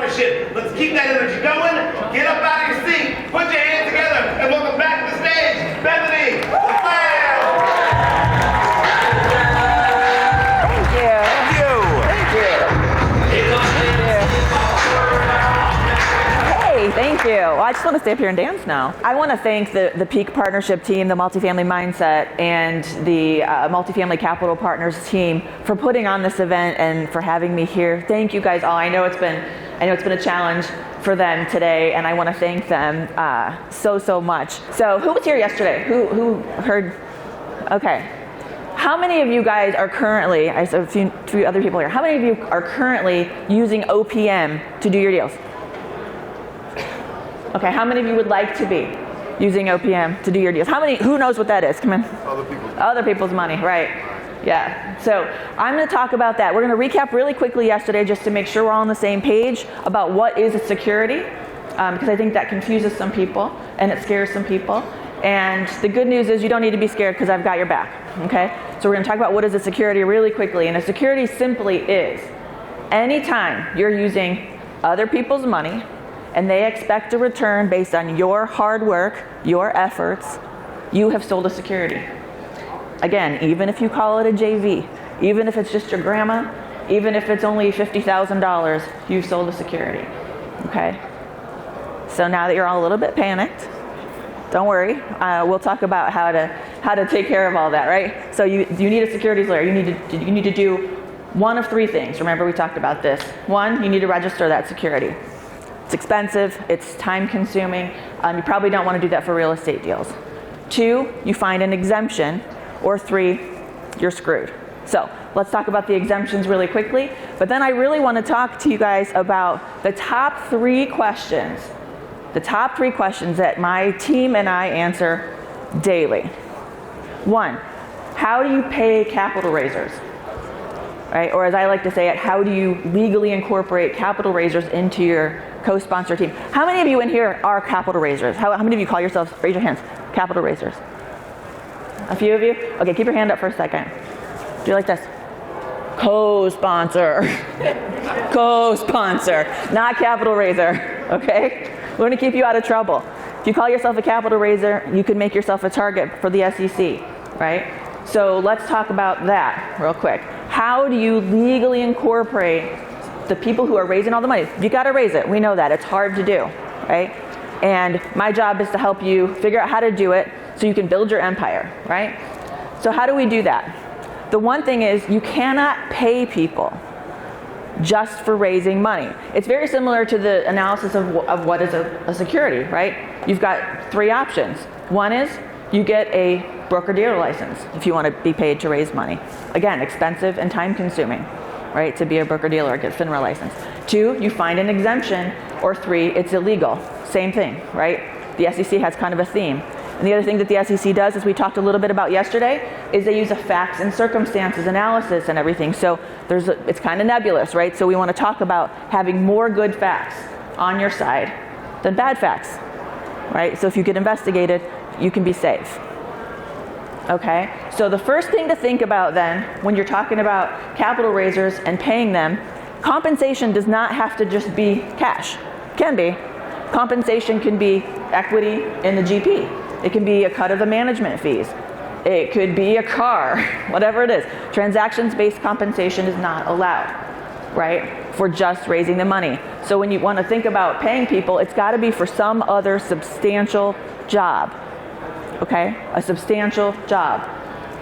partnership. Let's keep that energy going. Get up out of your seat. Put your hands together and welcome back to the stage, Bethany LaFlam. Thank you. Thank you. Hey, thank you. Well, I just want to stay up here and dance now. I want to thank the Peak Partnership team, the Multifamily Mindset, and the Multifamily Capital Partners team for putting on this event and for having me here. Thank you guys all. I know it's been a challenge for them today, and I want to thank them so much. So, who was here yesterday? Who heard? Okay. How many of you guys are currently? I saw a few other people here. How many of you are currently using OPM to do your deals? Okay, how many of you would like to be using OPM to do your deals? Who knows what that is? Come on. Other people's money, right. Yeah, so I'm gonna talk about that. We're gonna recap really quickly yesterday just to make sure we're all on the same page about what is a security, because I think that confuses some people and it scares some people. And the good news is you don't need to be scared because I've got your back, okay? So we're gonna talk about what is a security really quickly. And a security simply is anytime you're using other people's money and they expect a return based on your hard work, your efforts, you have sold a security. Again, even if you call it a JV, even if it's just your grandma, even if it's only $50,000, you've sold a security, okay? So now that you're all a little bit panicked, don't worry, we'll talk about how to take care of all that, right? So you need a securities lawyer. You need to do one of three things. Remember, we talked about this. One, you need to register that security. It's expensive, it's time consuming. You probably don't want to do that for real estate deals. Two, you find an exemption, or three, you're screwed. So let's talk about the exemptions really quickly, but then I really want to talk to you guys about the top three questions that my team and I answer daily. One, how do you pay capital raisers? Right? Or as I like to say it, how do you legally incorporate capital raisers into your co-sponsor team? How many of you in here are capital raisers? How many of you call yourselves, raise your hands, capital raisers? A few of you? Okay, keep your hand up for a second. Do you like this? Co-sponsor. Co-sponsor, not capital raiser, okay? We're gonna keep you out of trouble. If you call yourself a capital raiser, you could make yourself a target for the SEC, right? So let's talk about that real quick. How do you legally incorporate the people who are raising all the money? You gotta raise it, we know that, it's hard to do, right? And my job is to help you figure out how to do it so you can build your empire, right? So how do we do that? The one thing is you cannot pay people just for raising money. It's very similar to the analysis of what is a security, right? You've got three options. One is you get a broker-dealer license if you want to be paid to raise money. Again, expensive and time-consuming, right, to be a broker-dealer or get FINRA license. Two, you find an exemption, or three, it's illegal. Same thing, right? The SEC has kind of a theme. And the other thing that the SEC does, as we talked a little bit about yesterday, is they use a facts and circumstances analysis and everything. So it's kind of nebulous, right? So we want to talk about having more good facts on your side than bad facts, right? So if you get investigated, you can be safe. Okay? So the first thing to think about then, when you're talking about capital raisers and paying them, compensation does not have to just be cash. Can be. Compensation can be equity in the GP. It can be a cut of the management fees. It could be a car, whatever it is. Transactions-based compensation is not allowed, right, for just raising the money. So when you want to think about paying people, it's got to be for some other substantial job, okay? A substantial job.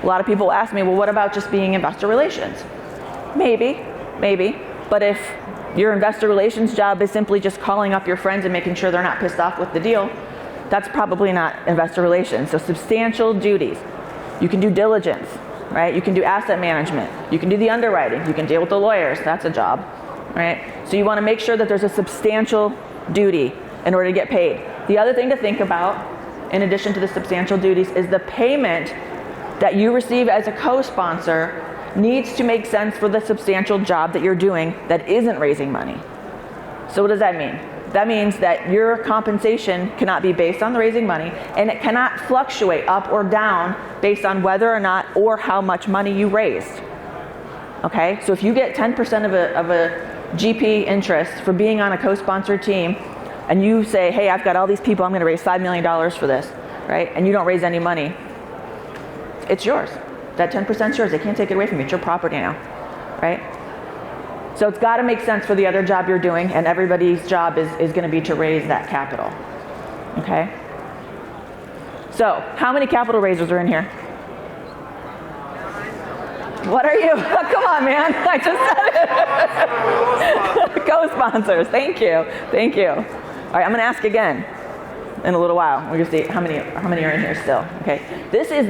A lot of people ask me, well, what about just being investor relations? Maybe. But if your investor relations job is simply just calling up your friends and making sure they're not pissed off with the deal, that's probably not investor relations. So substantial duties. You can do diligence, right? You can do asset management. You can do the underwriting. You can deal with the lawyers. That's a job, right? So you want to make sure that there's a substantial duty in order to get paid. The other thing to think about, in addition to the substantial duties, is the payment that you receive as a co-sponsor needs to make sense for the substantial job that you're doing that isn't raising money. So what does that mean? That means that your compensation cannot be based on the raising money, and it cannot fluctuate up or down based on whether or not or how much money you raised. Okay, so if you get 10% of GP interest for being on a co-sponsored team, and you say, hey, I've got all these people, I'm going to raise $5 million for this, right? And you don't raise any money, it's yours. That 10% is yours. They can't take it away from you. It's your property now, right? So it's got to make sense for the other job you're doing, and everybody's job is going to be to raise that capital, okay? So how many capital raisers are in here? What are you? Come on, man. I just said it. Co-sponsors. Thank you. Thank you. All right, I'm going to ask again in a little while. We're going to see how many are in here still. Okay. This is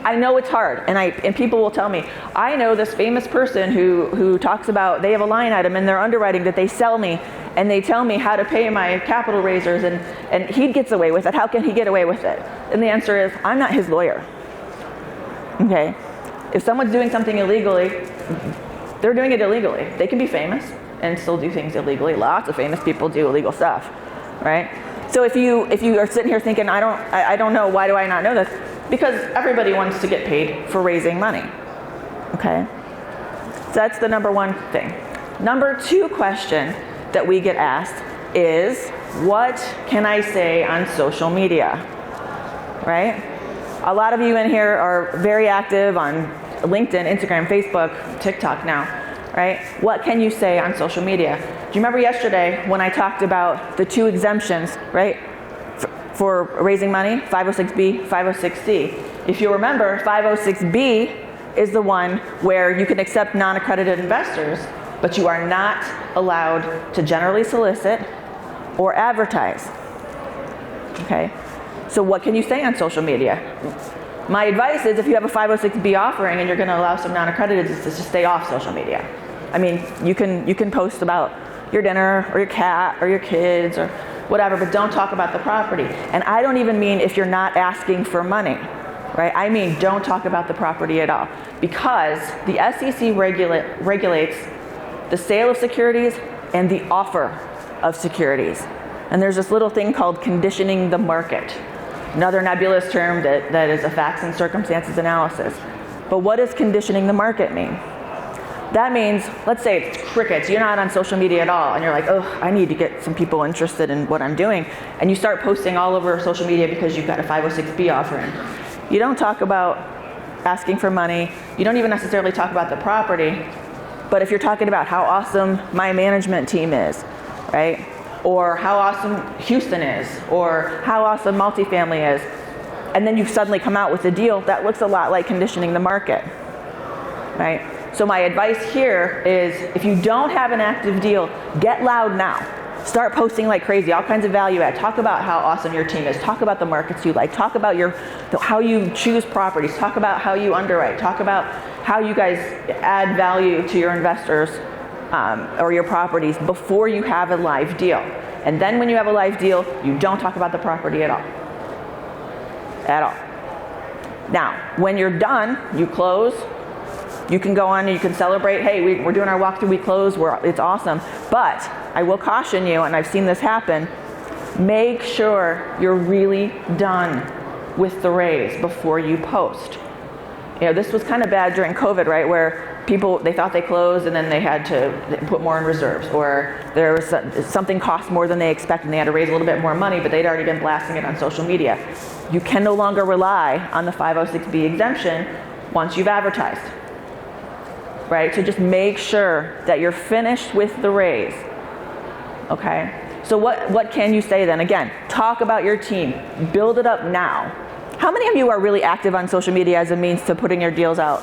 I know it's hard, and people will tell me, I know this famous person who talks about, they have a line item in their underwriting that they sell me, and they tell me how to pay my capital raisers, and he gets away with it. How can he get away with it? And the answer is, I'm not his lawyer. Okay. If someone's doing something illegally, they're doing it illegally. They can be famous and still do things illegally. Lots of famous people do illegal stuff, right? So if you are sitting here thinking, I don't know, why do I not know this? Because everybody wants to get paid for raising money, okay? So that's the number one thing. Number two question that we get asked is, what can I say on social media, right? A lot of you in here are very active on LinkedIn, Instagram, Facebook, TikTok now, right? What can you say on social media? Do you remember yesterday when I talked about the two exemptions, right, for raising money, 506B, 506C? If you remember, 506B is the one where you can accept non-accredited investors, but you are not allowed to generally solicit or advertise, okay? So what can you say on social media? My advice is, if you have a 506B offering and you're going to allow some non-accredited, is to just stay off social media. I mean, you can post about your dinner or your cat or your kids or whatever, but don't talk about the property. And I don't even mean if you're not asking for money, right? I mean, don't talk about the property at all, because the SEC regulates the sale of securities and the offer of securities. And there's this little thing called conditioning the market. Another nebulous term that is a facts and circumstances analysis. But what does conditioning the market mean? That means, let's say it's crickets, you're not on social media at all, and you're like, oh, I need to get some people interested in what I'm doing, and you start posting all over social media because you've got a 506B offering. You don't talk about asking for money, you don't even necessarily talk about the property, but if you're talking about how awesome my management team is, right? Or how awesome Houston is, or how awesome multifamily is, and then you suddenly come out with a deal that looks a lot like conditioning the market, right? So my advice here is, if you don't have an active deal, get loud now. Start posting like crazy, all kinds of value add. Talk about how awesome your team is. Talk about the markets you like. Talk about how you choose properties. Talk about how you underwrite. Talk about how you guys add value to your investors or your properties before you have a live deal. And then when you have a live deal, you don't talk about the property at all. At all. Now, when you're done, you close. You can go on and you can celebrate. Hey, we're doing our walkthrough, we close, it's awesome. But I will caution you, and I've seen this happen, make sure you're really done with the raise before you post. You know, this was kind of bad during COVID, right, where people, they thought they closed and then they had to put more in reserves, or there was something cost more than they expected and they had to raise a little bit more money, but they'd already been blasting it on social media. You can no longer rely on the 506B exemption once you've advertised. Right? So just make sure that you're finished with the raise. Okay? So what can you say then? Again, talk about your team. Build it up now. How many of you are really active on social media as a means to putting your deals out?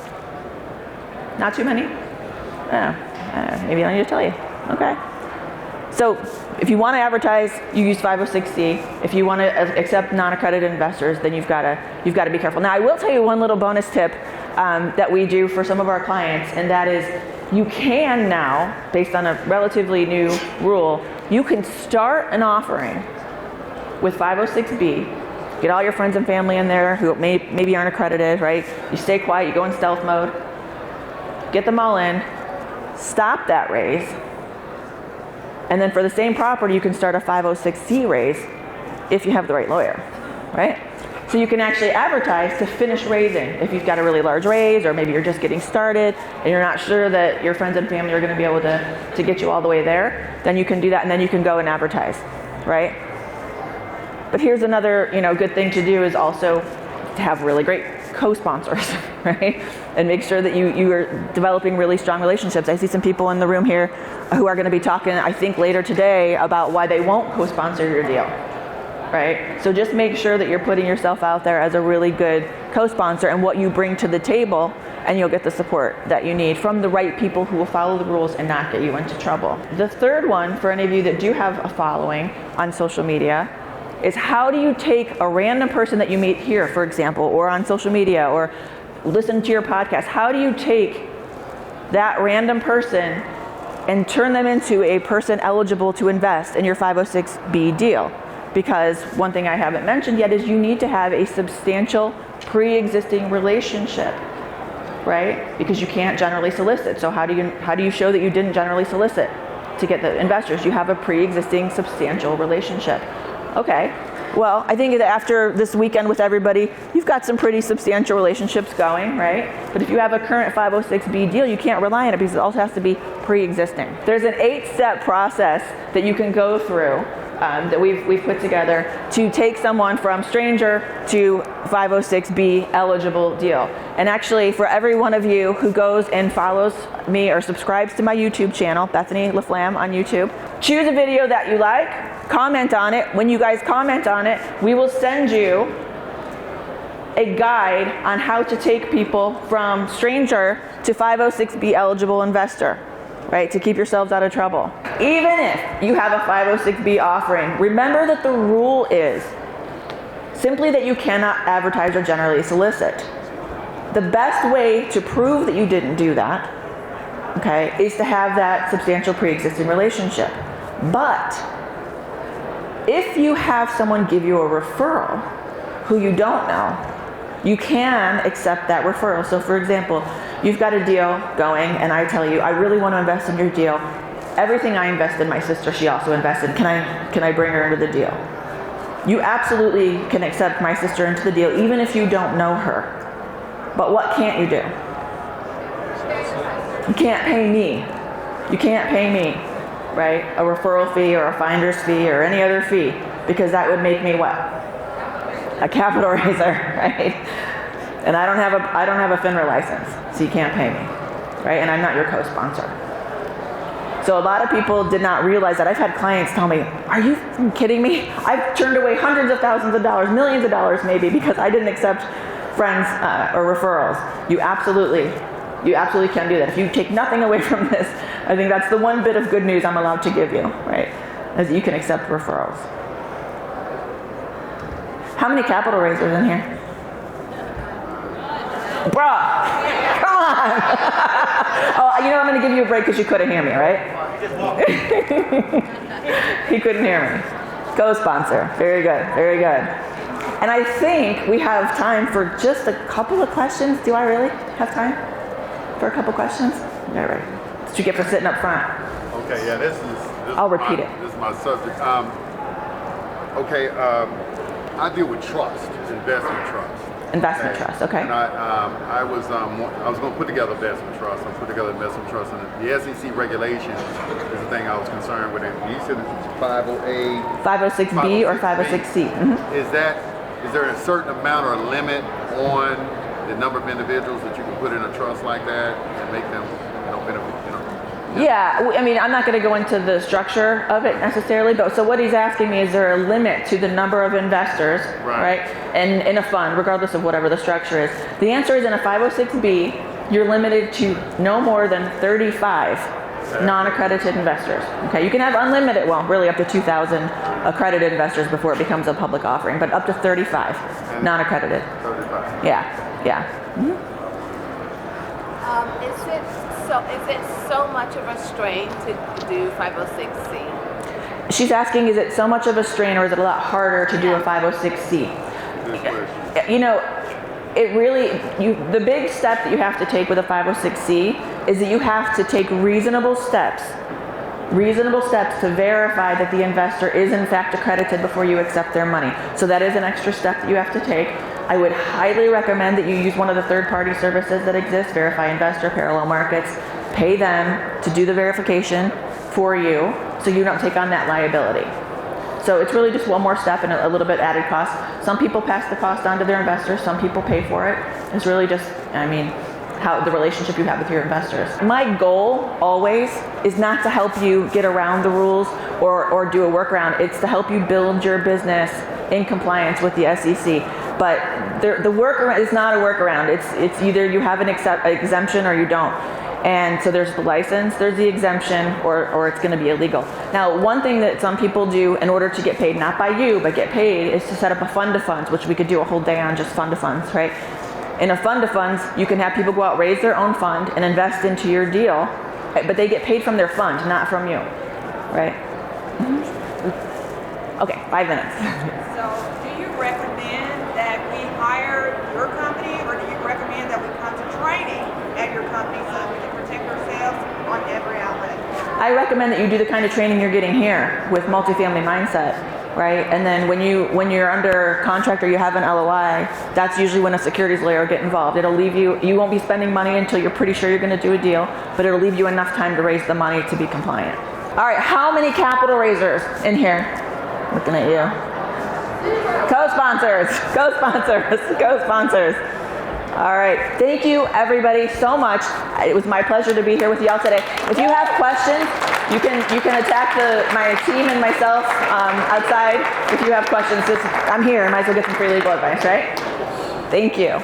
Not too many? Maybe I don't need to tell you. Okay. So if you want to advertise, you use 506C. If you want to accept non-accredited investors, then you've got to be careful. Now, I will tell you one little bonus tip that we do for some of our clients, and that is, you can now, based on a relatively new rule, you can start an offering with 506B, get all your friends and family in there who maybe aren't accredited, right? You stay quiet, you go in stealth mode, get them all in, stop that raise, and then for the same property, you can start a 506C raise if you have the right lawyer, right? So you can actually advertise to finish raising. If you've got a really large raise, or maybe you're just getting started and you're not sure that your friends and family are going to be able to get you all the way there, then you can do that, and then you can go and advertise, right? But here's another, good thing to do is also to have really great co-sponsors, right? And make sure that you are developing really strong relationships. I see some people in the room here who are going to be talking, I think, later today about why they won't co-sponsor your deal, right? So just make sure that you're putting yourself out there as a really good co-sponsor and what you bring to the table, and you'll get the support that you need from the right people who will follow the rules and not get you into trouble. The third one, for any of you that do have a following on social media, is how do you take a random person that you meet here, for example, or on social media, or listen to your podcast, how do you take that random person and turn them into a person eligible to invest in your 506B deal? Because one thing I haven't mentioned yet is you need to have a substantial pre-existing relationship, right? Because you can't generally solicit. So how do you show that you didn't generally solicit to get the investors? You have a pre-existing substantial relationship. Okay, well, I think that after this weekend with everybody, you've got some pretty substantial relationships going, right? But if you have a current 506B deal, you can't rely on it because it also has to be pre-existing. There's an 8-step process that you can go through that we've put together to take someone from stranger to 506B eligible deal. And actually, for every one of you who goes and follows me or subscribes to my YouTube channel, Bethany LaFlam on YouTube, choose a video that you like, comment on it. When you guys comment on it, we will send you a guide on how to take people from stranger to 506B eligible investor, right? To keep yourselves out of trouble. Even if you have a 506B offering, remember that the rule is simply that you cannot advertise or generally solicit. The best way to prove that you didn't do that, okay, is to have that substantial pre-existing relationship. But if you have someone give you a referral who you don't know, you can accept that referral. So for example, you've got a deal going and I tell you, I really want to invest in your deal. Everything I invested, my sister, she also invested. Can I bring her into the deal? You absolutely can accept my sister into the deal even if you don't know her. But what can't you do? You can't pay me. You can't pay me, right? A referral fee or a finder's fee or any other fee, because that would make me what? A capital raiser, right? And I don't have a FINRA license, so you can't pay me, right? And I'm not your co-sponsor. So a lot of people did not realize that. I've had clients tell me, are you kidding me? I've turned away hundreds of thousands of dollars, millions of dollars maybe, because I didn't accept friends or referrals. You absolutely can do that. If you take nothing away from this, I think that's the one bit of good news I'm allowed to give you, right? Is you can accept referrals. How many capital raisers in here? Bruh, come on. Oh, I'm going to give you a break because you couldn't hear me, right? He couldn't hear me. Co-sponsor. Very good, very good. And I think we have time for just a couple of questions. Do I really have time for a couple questions? All right. That's what you get for sitting up front. Okay, yeah, this I'll repeat it. This is my subject. I deal with trust, investment trust. Investment trust, okay. And I was going to put together investment trust. I put together investment trust, and the SEC regulations is the thing I was concerned with. You said it's 508, 506B or 506C. Mm-hmm. Is there a certain amount or a limit on the number of individuals that you can put in a trust like that and make them, benefit? Yeah, I mean, I'm not going to go into the structure of it necessarily, but so what he's asking me, is there a limit to the number of investors, right? And in a fund, regardless of whatever the structure is. The answer is in a 506B, you're limited to no more than 35 non-accredited investors. Okay, you can have unlimited, well, really up to 2,000 accredited investors before it becomes a public offering, but up to 35 non-accredited. 35. Yeah. Mm-hmm. Is it so much of a strain to do 506C? She's asking, is it so much of a strain or is it a lot harder to do a 506C? It really, the big step that you have to take with a 506C is that you have to take reasonable steps reasonable steps to verify that the investor is in fact accredited before you accept their money. So that is an extra step that you have to take. I would highly recommend that you use one of the third-party services that exist, Verify Investor, Parallel Markets. Pay them to do the verification for you so you don't take on that liability. So it's really just one more step and a little bit added cost. Some people pass the cost on to their investors, some people pay for it. It's really just, how the relationship you have with your investors. My goal always is not to help you get around the rules or do a workaround. It's to help you build your business in compliance with the SEC. But the workaround is not a workaround. It's either you have an exemption or you don't. And so there's the license, there's the exemption, or it's going to be illegal. Now, one thing that some people do in order to get paid, not by you, but get paid, is to set up a fund of funds, which we could do a whole day on just fund of funds, right? In a fund of funds, you can have people go out, raise their own fund, and invest into your deal, but they get paid from their fund, not from you, right? Mm-hmm. Okay, 5 minutes. So, do you recommend that we hire your company, or do you recommend that we come to training at your company so we can protect ourselves on every outlet? I recommend that you do the kind of training you're getting here with multifamily mindset, right? And then when you're under contract or you have an LOI, that's usually when a securities lawyer will get involved. It'll leave you won't be spending money until you're pretty sure you're going to do a deal, but it'll leave you enough time to raise the money to be compliant. All right, how many capital raisers in here? Looking at you. Co-sponsors, co-sponsors, co-sponsors. All right, thank you everybody so much. It was my pleasure to be here with you all today. If you have questions, you can attack my team and myself outside. If you have questions, I'm here. I might as well get some free legal advice, right? Thank you.